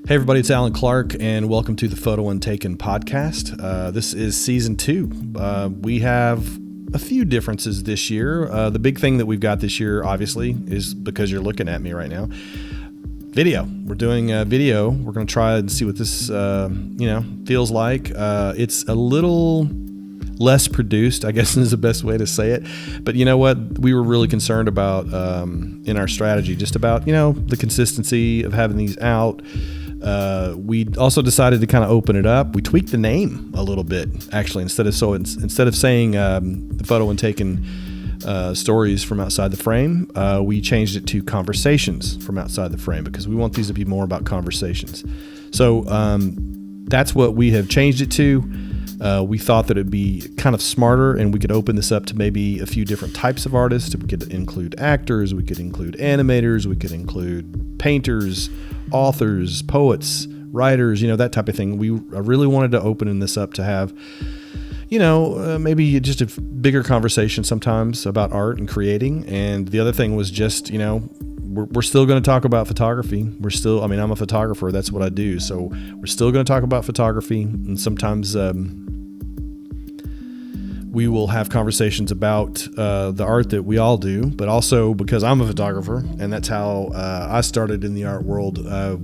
Hey everybody, it's Alan Clark, and welcome to the Untaken podcast. This is season 2. We have a few differences this year. The big thing that we've got this year, obviously, is because you're looking at me right now. Video. We're doing video. We're going to try and see what this, feels like. It's a little less produced, I guess is the best way to say it. But you know what? We were really concerned about in our strategy, just about, the consistency of having these out. We also decided to kind of open it up. We tweaked the name a little bit, actually. Instead of saying the photo and taken stories from outside the frame, we changed it to conversations from outside the frame because we want these to be more about conversations. So that's what we have changed it to. We thought that it'd be kind of smarter, and we could open this up to maybe a few different types of artists. We could include actors, we could include animators, we could include painters, authors, poets, writers, that type of thing. I really wanted to open this up to have, maybe just a bigger conversation sometimes about art and creating. And the other thing was just, we're still going to talk about photography. I'm a photographer. That's what I do. So we're still going to talk about photography. And sometimes we will have conversations about the art that we all do, but also because I'm a photographer and that's how I started in the art world,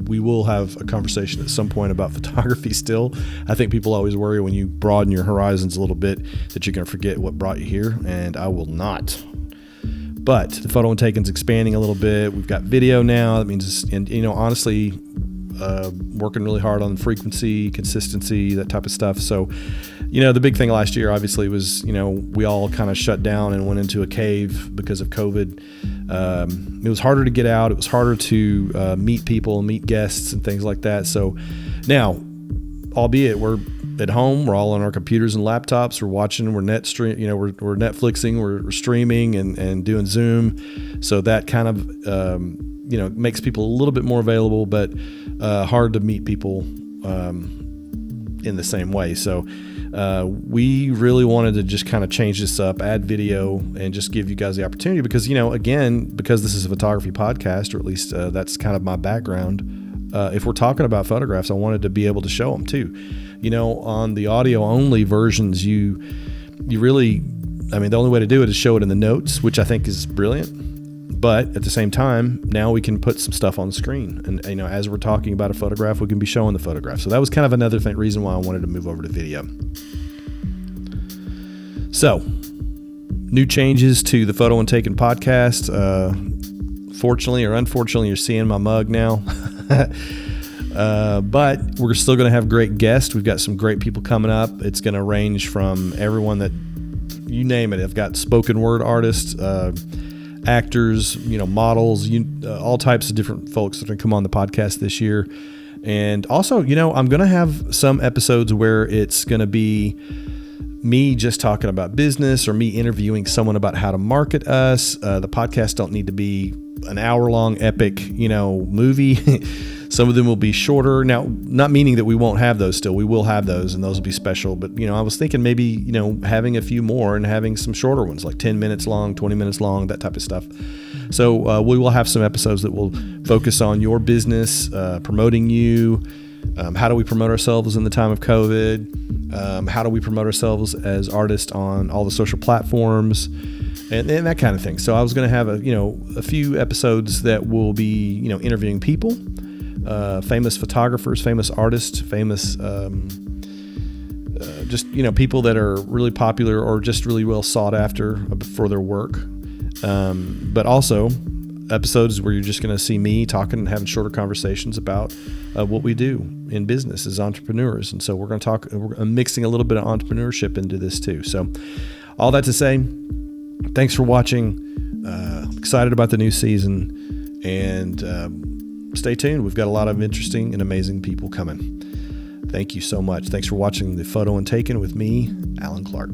we will have a conversation at some point about photography still. I think people always worry when you broaden your horizons a little bit that you're going to forget what brought you here, and I will not. But the photo and taken's expanding a little bit. We've got video now. That means, honestly, working really hard on frequency, consistency, that type of stuff. So, the big thing last year, obviously, was, we all kind of shut down and went into a cave because of COVID. It was harder to get out. It was harder to meet people, meet guests and things like that. So now, albeit we're at home, we're all on our computers and laptops, we're watching, we're we're Netflixing, we're streaming and doing Zoom. So that kind of, makes people a little bit more available, but hard to meet people in the same way. So we really wanted to just kind of change this up, add video, and just give you guys the opportunity because, because this is a photography podcast, or at least that's kind of my background. If we're talking about photographs, I wanted to be able to show them too. On the audio only versions, you really, the only way to do it is show it in the notes, which I think is brilliant. But at the same time, now we can put some stuff on the screen. And, as we're talking about a photograph, we can be showing the photograph. So that was kind of another reason why I wanted to move over to video. So, new changes to the Photo and Taken podcast. Fortunately or unfortunately, you're seeing my mug now. But we're still going to have great guests. We've got some great people coming up. It's going to range from everyone that you name it. I've got spoken word artists, actors, models, all types of different folks that are going to come on the podcast this year. And also, I'm going to have some episodes where it's going to be me just talking about business or me interviewing someone about how to market us. The podcasts don't need to be an hour-long epic, movie. Some of them will be shorter. Now, not meaning that we won't have those still. We will have those, and those will be special. But, I was thinking maybe, having a few more and having some shorter ones, like 10 minutes long, 20 minutes long, that type of stuff. So we will have some episodes that will focus on your business, promoting you. How do we promote ourselves in the time of COVID? How do we promote ourselves as artists on all the social platforms? And that kind of thing. So I was going to have a few episodes that will be, interviewing people, famous photographers, famous artists, famous, people that are really popular or just really well sought after for their work. But also episodes where you're just going to see me talking and having shorter conversations about what we do in business as entrepreneurs. And so we're going to talk, we're mixing a little bit of entrepreneurship into this too. So all that to say, thanks for watching. Excited about the new season, and stay tuned. We've got a lot of interesting and amazing people coming. Thank you so much. Thanks for watching the Photo and Taken with me, Alan Clark.